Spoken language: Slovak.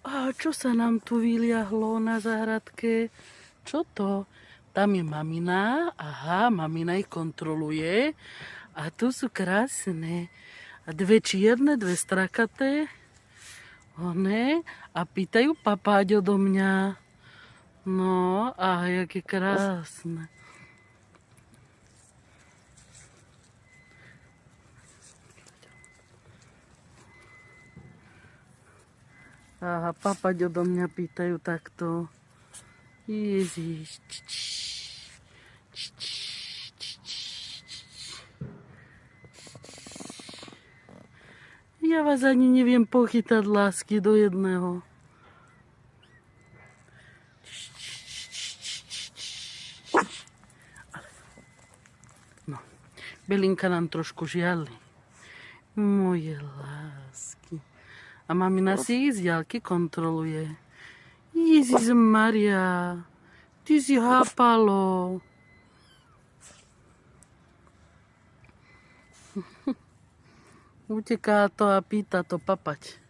A čo sa nám tu vyliahlo na záhradke? Čo to? Tam je mamina. Aha, mamina ich kontroluje. A tu sú krásne. A dve čierne, dve strakaté. One. A pýtajú papáď odo mňa. No, a jaké krásne. Aha, papať odo mňa pýtajú takto. Ježiš. Ja vás ani neviem pochytať, lásky, do jedného. No, Belinka nám trošku žiali. Moje lásky. A mamina si ich z diaľky kontroluje. Ježiš Maria, ty si hápalo. Uteká to a pýta to papať.